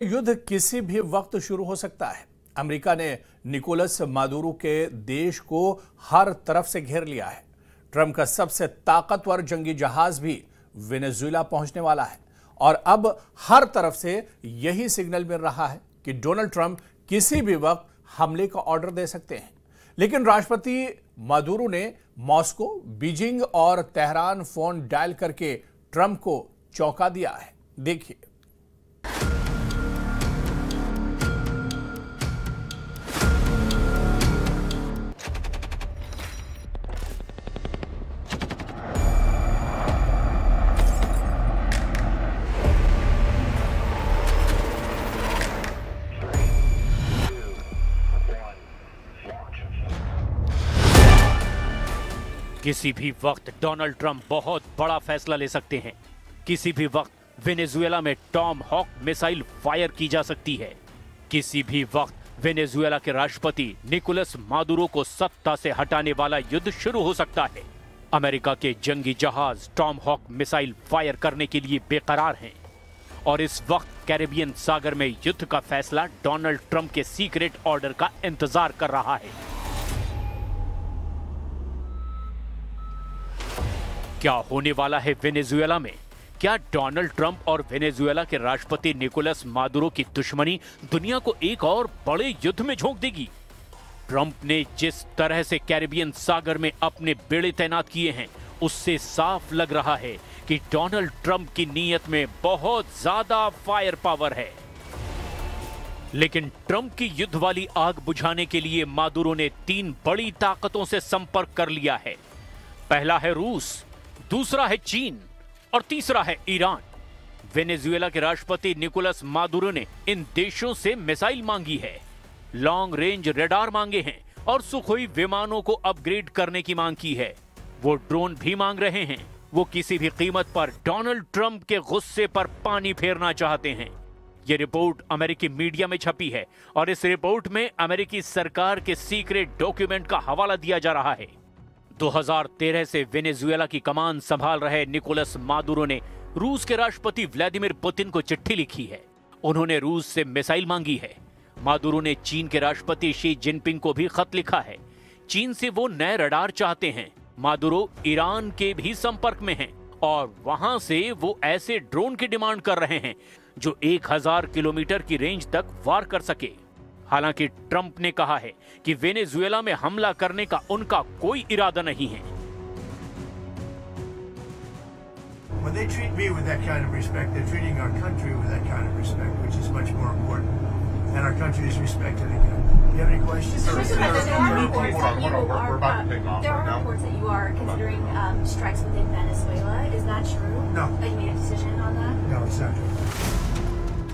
युद्ध किसी भी वक्त शुरू हो सकता है। अमेरिका ने निकोलस मादुरो के देश को हर तरफ से घेर लिया है। ट्रंप का सबसे ताकतवर जंगी जहाज भी वेनेजुएला पहुंचने वाला है और अब हर तरफ से यही सिग्नल मिल रहा है कि डोनाल्ड ट्रंप किसी भी वक्त हमले का ऑर्डर दे सकते हैं। लेकिन राष्ट्रपति मादुरो ने मॉस्को, बीजिंग और तेहरान फोन डायल करके ट्रंप को चौंका दिया है। देखिए। किसी भी वक्त डोनाल्ड ट्रंप बहुत बड़ा फैसला ले सकते हैं। किसी भी वक्त वेनेजुएला में टॉम हॉक मिसाइल फायर की जा सकती है। किसी भी वक्त वेनेजुएला के राष्ट्रपति निकोलस मादुरो को सत्ता से हटाने वाला युद्ध शुरू हो सकता है। अमेरिका के जंगी जहाज टॉम हॉक मिसाइल फायर करने के लिए बेकरार हैं और इस वक्त कैरेबियन सागर में युद्ध का फैसला डोनाल्ड ट्रंप के सीक्रेट ऑर्डर का इंतजार कर रहा है। क्या होने वाला है वेनेजुएला में? क्या डोनाल्ड ट्रंप और वेनेजुएला के राष्ट्रपति निकोलस मादुरो की दुश्मनी दुनिया को एक और बड़े युद्ध में झोंक देगी? ट्रंप ने जिस तरह से कैरेबियन सागर में अपने बेड़े तैनात किए हैं, उससे साफ लग रहा है कि डोनाल्ड ट्रंप की नीयत में बहुत ज्यादा फायर पावर है। लेकिन ट्रंप की युद्ध वाली आग बुझाने के लिए मादुरो ने 3 बड़ी ताकतों से संपर्क कर लिया है। पहला है रूस, दूसरा है चीन और तीसरा है ईरान। वेनेजुएला के राष्ट्रपति निकोलस मादुरो ने इन देशों से मिसाइल मांगी है, लॉन्ग रेंज रडार मांगे हैं और सुखोई विमानों को अपग्रेड करने की मांग की है। वो ड्रोन भी मांग रहे हैं। वो किसी भी कीमत पर डोनाल्ड ट्रंप के गुस्से पर पानी फेरना चाहते हैं। ये रिपोर्ट अमेरिकी मीडिया में छपी है और इस रिपोर्ट में अमेरिकी सरकार के सीक्रेट डॉक्यूमेंट का हवाला दिया जा रहा है। 2013 से वेनेजुएला की कमान संभाल रहे निकोलस मादुरो ने रूस के राष्ट्रपति व्लादिमीर पुतिन को चिट्ठी लिखी है। उन्होंने रूस से मिसाइल मांगी है। मादुरो ने चीन के राष्ट्रपति शी जिनपिंग को भी खत लिखा है। चीन से वो नए रडार चाहते हैं। मादुरो ईरान के भी संपर्क में हैं और वहां से वो ऐसे ड्रोन की डिमांड कर रहे हैं जो 1000 किलोमीटर की रेंज तक वार कर सके। हालांकि ट्रंप ने कहा है कि वेनेजुएला में हमला करने का उनका कोई इरादा नहीं है। When they treat me with that kind of respect, they're treating our country with that kind of respect, which is much more important. And our country is respected again. Do you have any questions? There are reports that you are considering strikes within Venezuela. Is that true? No. That you made a decision on that? No, it's not true.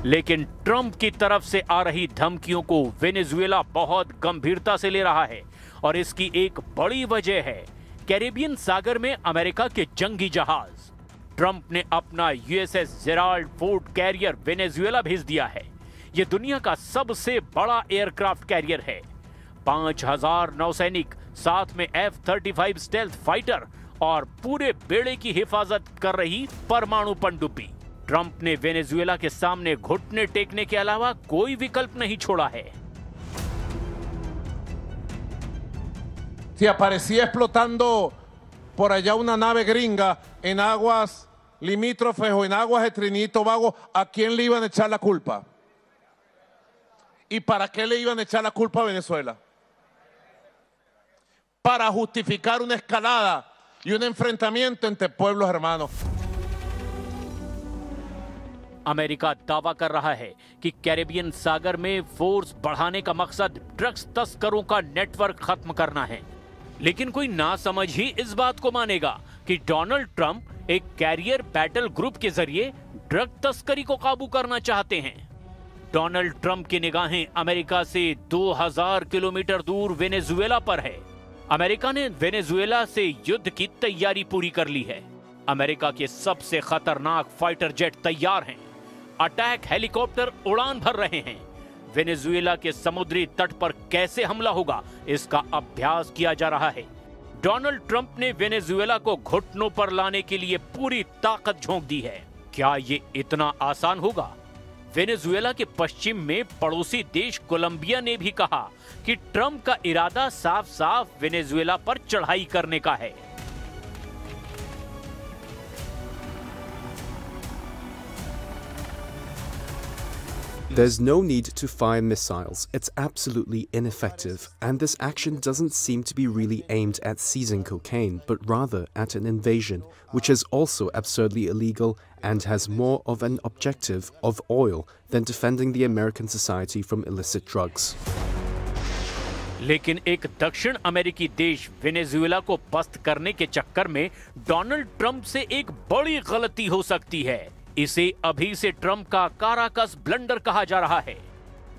लेकिन Trump की तरफ से आ रही धमकियों को Venezuela बहुत गंभीरता से ले रहा है और इसकी एक बड़ी वजह है कैरेबियन सागर में अमेरिका के जंगी जहाज। ट्रंप ने अपना USS Gerald Ford carrier Venezuela भेज दिया है। यह दुनिया का सबसे बड़ा एयरक्राफ्ट कैरियर है। 5000 नौसैनिक, साथ में F-35 स्टेल्थ फाइटर और पूरे बेड़े की हिफाजत कर रही परमाणु पनडुब्बी। ट्रंप ने वेनेजुएला के सामने घुटने टेकने के अलावा कोई विकल्प नहीं छोड़ा है। Si aparecía explotando por allá una nave gringa en aguas limítrofes o en aguas de Trinidad y Tobago, ¿a quién le iban a echar la culpa? ¿Y para qué le iban a echar la culpa a Venezuela? Para justificar una escalada y un enfrentamiento entre pueblos hermanos. America दावा कर रहा है कि Caribbean सागर में force बढ़ाने का मकसद drugs तस्करों का नेटवर्क खत्म करना है। लेकिन कोई नासमझ ही इस बात को मानेगा कि डोनाल्ड ट्रंप एक कैरियर बैटल ग्रुप के जरिए ड्रग तस्करी को काबू करना चाहते हैं। डोनाल्ड ट्रंप की निगाहें अमेरिका से 2000 किलोमीटर दूर वेनेजुएला पर है। अमेरिका ने वेनेजुएला से युद्ध की तैयारी पूरी कर ली है। अमेरिका के सबसे खतरनाक फाइटर जेट तैयार हैं। अटैक हेलीकॉप्टर उड़ान भर रहे हैं। वेनेजुएला के समुद्री तट पर कैसे हमला होगा, इसका अभ्यास किया जा रहा है। डोनाल्ड ट्रंप ने वेनेजुएला को घुटनों पर लाने के लिए पूरी ताकत झोंक दी है। क्या ये इतना आसान होगा? वेनेजुएला के पश्चिम में पड़ोसी देश कोलंबिया ने भी कहा कि ट्रंप का इरादा साफ साफ वेनेजुएला पर चढ़ाई करने का है। There's no need to fire missiles. It's absolutely ineffective, and this action doesn't seem to be really aimed at seizing cocaine, but rather at an invasion, which is also absurdly illegal and has more of an objective of oil than defending the American society from illicit drugs. लेकिन एक दक्षिण अमेरिकी देश Venezuela को पस्त करने के चक्कर में डोनाल्ड ट्रंप से एक बड़ी गलती हो सकती है। इसे अभी से ट्रंप का काराकस ब्लंडर कहा जा रहा है।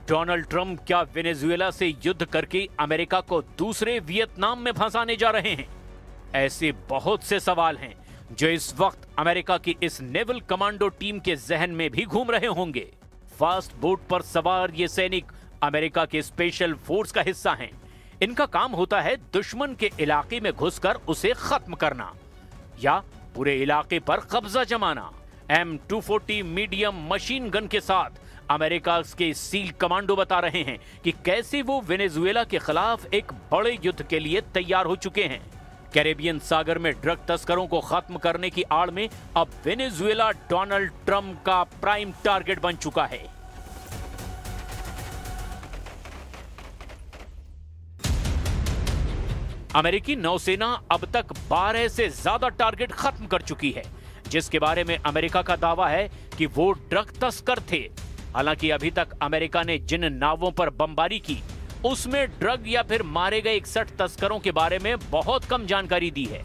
डोनाल्ड ट्रंप क्या वेनेजुएला से युद्ध करके अमेरिका को दूसरे वियतनाम में फंसाने जा रहे हैं? ऐसे बहुत से सवाल हैं जो इस वक्त अमेरिका की इस नेवल कमांडो टीम के जहन में भी घूम रहे होंगे। फास्ट बोट पर सवार ये सैनिक अमेरिका के स्पेशल फोर्स का हिस्सा हैं। इनका काम होता है दुश्मन के इलाके में घुसकर उसे खत्म करना या पूरे इलाके पर कब्जा जमाना। M240 मीडियम मशीन गन के साथ अमेरिका के सील कमांडो बता रहे हैं कि कैसे वो वेनेजुएला के खिलाफ एक बड़े युद्ध के लिए तैयार हो चुके हैं। कैरेबियन सागर में ड्रग तस्करों को खत्म करने की आड़ में अब वेनेजुएला डोनाल्ड ट्रंप का प्राइम टारगेट बन चुका है। अमेरिकी नौसेना अब तक 12 से ज्यादा टारगेट खत्म कर चुकी है, जिसके बारे में अमेरिका का दावा है कि वो ड्रग तस्कर थे। हालांकि अभी तक अमेरिका ने जिन नावों पर बमबारी की उसमें ड्रग या फिर मारे गए 61 तस्करों के बारे में बहुत कम जानकारी दी है।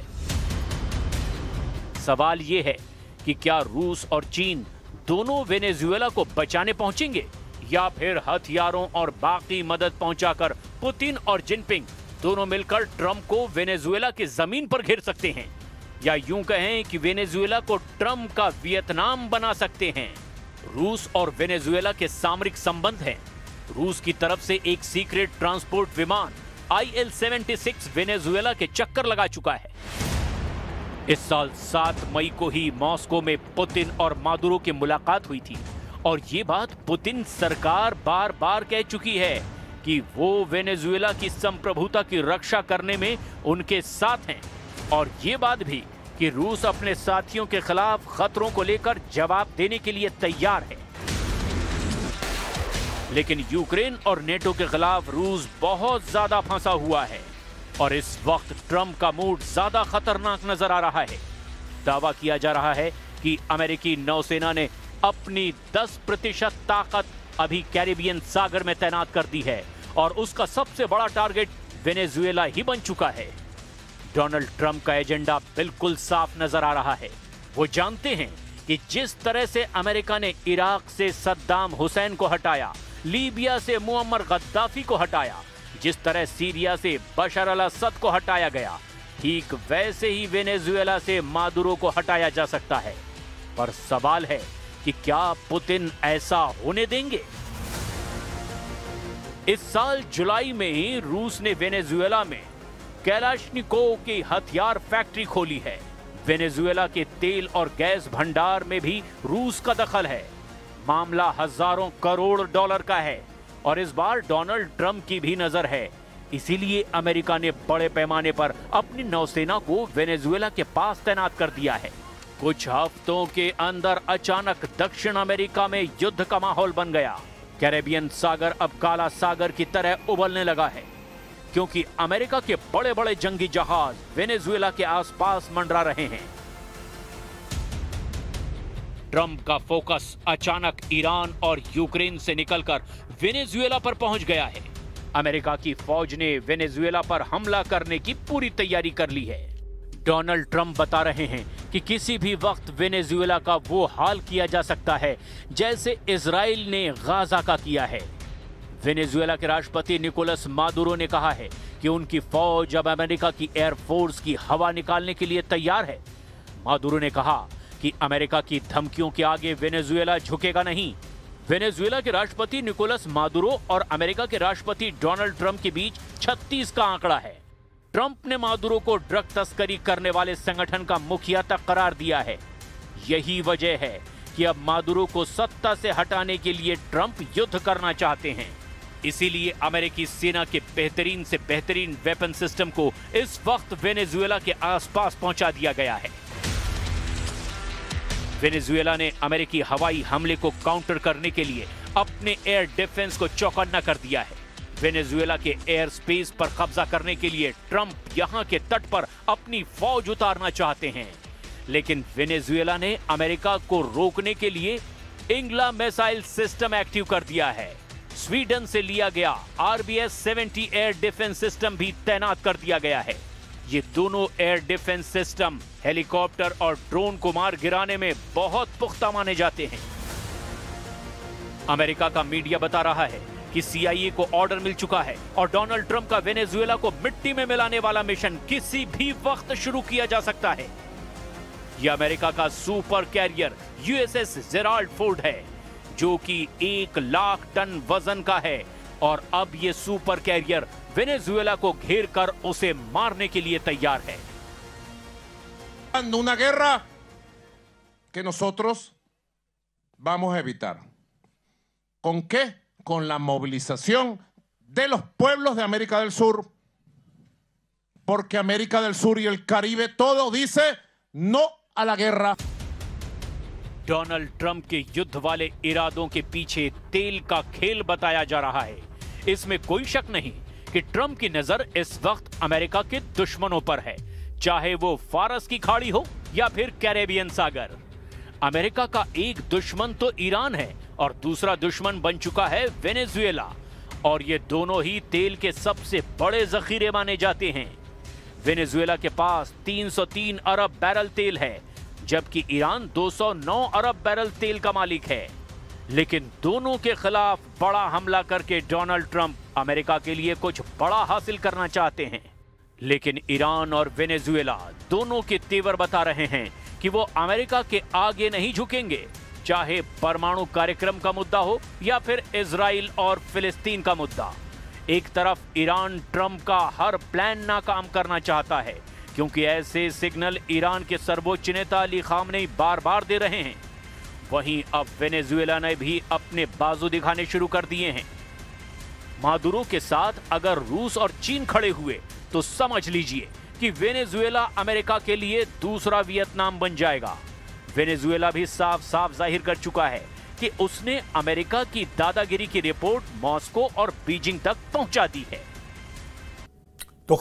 सवाल यह है कि क्या रूस और चीन दोनों वेनेजुएला को बचाने पहुंचेंगे या फिर हथियारों और बाकी मदद पहुंचाकर पुतिन और जिनपिंग दोनों मिलकर ट्रंप को वेनेजुएला की जमीन पर घेर सकते हैं, या यूं कहें कि वेनेजुएला को ट्रंप का वियतनाम बना सकते हैं। रूस और वेनेजुएला के सामरिक संबंध हैं। रूस की तरफ से एक सीक्रेट ट्रांसपोर्ट विमान IL-76 वेनेजुएला के चक्कर लगा चुका है। इस साल 7 मई को ही मॉस्को में पुतिन और मादुरो की मुलाकात हुई थी और ये बात पुतिन सरकार बार बार कह चुकी है कि वो वेनेजुएला की संप्रभुता की रक्षा करने में उनके साथ हैं, और ये बात भी कि रूस अपने साथियों के खिलाफ खतरों को लेकर जवाब देने के लिए तैयार है। लेकिन यूक्रेन और नेटो के खिलाफ रूस बहुत ज्यादा फंसा हुआ है और इस वक्त ट्रंप का मूड ज्यादा खतरनाक नजर आ रहा है। दावा किया जा रहा है कि अमेरिकी नौसेना ने अपनी 10% ताकत अभी कैरिबियन सागर में तैनात कर दी है और उसका सबसे बड़ा टारगेट वेनेजुएला ही बन चुका है। डोनाल्ड ट्रंप का एजेंडा बिल्कुल साफ नजर आ रहा है। वो जानते हैं कि जिस तरह से अमेरिका ने इराक से सद्दाम हुसैन को हटाया, लीबिया से मुअम्मर गद्दाफी को हटाया, जिस तरह सीरिया से बशर अल असद को हटाया गया, ठीक वैसे ही वेनेजुएला से मादुरो को हटाया जा सकता है। पर सवाल है कि क्या पुतिन ऐसा होने देंगे? इस साल जुलाई में ही रूस ने वेनेजुएला में कैलाशनिकोव की हथियार फैक्ट्री खोली है। वेनेजुएला के तेल और गैस भंडार में भी रूस का दखल है। मामला हजारों करोड़ डॉलर का है और इस बार डोनाल्ड ट्रंप की भी नजर है। इसीलिए अमेरिका ने बड़े पैमाने पर अपनी नौसेना को वेनेजुएला के पास तैनात कर दिया है। कुछ हफ्तों के अंदर अचानक दक्षिण अमेरिका में युद्ध का माहौल बन गया। कैरेबियन सागर अब काला सागर की तरह उबलने लगा है, क्योंकि अमेरिका के बड़े बड़े जंगी जहाज वेनेजुएला के आसपास मंडरा रहे हैं। ट्रंप का फोकस अचानक ईरान और यूक्रेन से निकलकर वेनेजुएला पर पहुंच गया है। अमेरिका की फौज ने वेनेजुएला पर हमला करने की पूरी तैयारी कर ली है। डोनाल्ड ट्रंप बता रहे हैं कि किसी भी वक्त वेनेजुएला का वो हाल किया जा सकता है जैसे इजराइल ने गाजा का किया है। वेनेजुएला के राष्ट्रपति निकोलस मादुरो ने कहा है कि उनकी फौज अब अमेरिका की एयरफोर्स की हवा निकालने के लिए तैयार है। मादुरो ने कहा कि अमेरिका की धमकियों के आगे वेनेजुएला झुकेगा नहीं। वेनेजुएला के राष्ट्रपति निकोलस मादुरो और अमेरिका के राष्ट्रपति डोनाल्ड ट्रंप के बीच 36 का आंकड़ा है। ट्रंप ने मादुरो को ड्रग तस्करी करने वाले संगठन का मुखिया तक करार दिया है। यही वजह है कि अब मादुरो को सत्ता से हटाने के लिए ट्रंप युद्ध करना चाहते हैं। इसीलिए अमेरिकी सेना के बेहतरीन से बेहतरीन वेपन सिस्टम को इस वक्त वेनेजुएला के आसपास पहुंचा दिया गया है। वेनेजुएला ने अमेरिकी हवाई हमले को काउंटर करने के लिए अपने एयर डिफेंस को चौकन्ना कर दिया है। वेनेजुएला के एयर स्पेस पर कब्जा करने के लिए ट्रंप यहां के तट पर अपनी फौज उतारना चाहते हैं, लेकिन वेनेजुएला ने अमेरिका को रोकने के लिए इंग्ला मिसाइल सिस्टम एक्टिव कर दिया है। स्वीडन से लिया गया RBS-70 एयर डिफेंस सिस्टम भी तैनात कर दिया गया है। ये दोनों एयर डिफेंस सिस्टम हेलीकॉप्टर और ड्रोन को मार गिराने में बहुत पुख्ता माने जाते हैं। अमेरिका का मीडिया बता रहा है कि CIA को ऑर्डर मिल चुका है और डोनाल्ड ट्रंप का वेनेजुएला को मिट्टी में मिलाने वाला मिशन किसी भी वक्त शुरू किया जा सकता है। यह अमेरिका का super carrier USS Gerald Ford है, जो कि 1 लाख टन वजन का है, और अब यह सुपर कैरियर वेनेजुएला को घेर कर उसे मारने के लिए तैयार है। Una guerra que nosotros vamos a evitar. ¿Con qué? Con la movilización de los pueblos de América del Sur, porque América del Sur y el Caribe todo dice no a la guerra. Donald Trump के युद्ध वाले इरादों के पीछे तेल का खेल बताया जा रहा है। इसमें कोई शक नहीं कि ट्रंप की नजर इस वक्त अमेरिका के दुश्मनों पर है, चाहे वो फारस की खाड़ी हो या फिर कैरेबियन सागर। अमेरिका का एक दुश्मन तो ईरान है और दूसरा दुश्मन बन चुका है वेनेजुएला, और ये दोनों ही तेल के सबसे बड़े जखीरे माने जाते हैं। वेनेजुएला के पास 303 अरब बैरल तेल है, जबकि ईरान 209 अरब बैरल तेल का मालिक है। लेकिन दोनों के खिलाफ बड़ा हमला करके डोनाल्ड ट्रंप अमेरिका के लिए कुछ बड़ा हासिल करना चाहते हैं। लेकिन ईरान और वेनेजुएला दोनों के तेवर बता रहे हैं कि वो अमेरिका के आगे नहीं झुकेंगे, चाहे परमाणु कार्यक्रम का मुद्दा हो या फिर इजराइल और फिलिस्तीन का मुद्दा। एक तरफ ईरान ट्रंप का हर प्लान नाकाम करना चाहता है, क्योंकि ऐसे सिग्नल ईरान के सर्वोच्च नेता अली खामनेई बार बार दे रहे हैं। वहीं अब वेनेजुएला ने भी अपने बाजू दिखाने शुरू कर दिए हैं। मादुरो के साथ अगर रूस और चीन खड़े हुए तो समझ लीजिए कि वेनेजुएला अमेरिका के लिए दूसरा वियतनाम बन जाएगा। वेनेजुएला भी साफ साफ जाहिर कर चुका है कि उसने अमेरिका की दादागिरी की रिपोर्ट मॉस्को और बीजिंग तक पहुंचा दी है। तो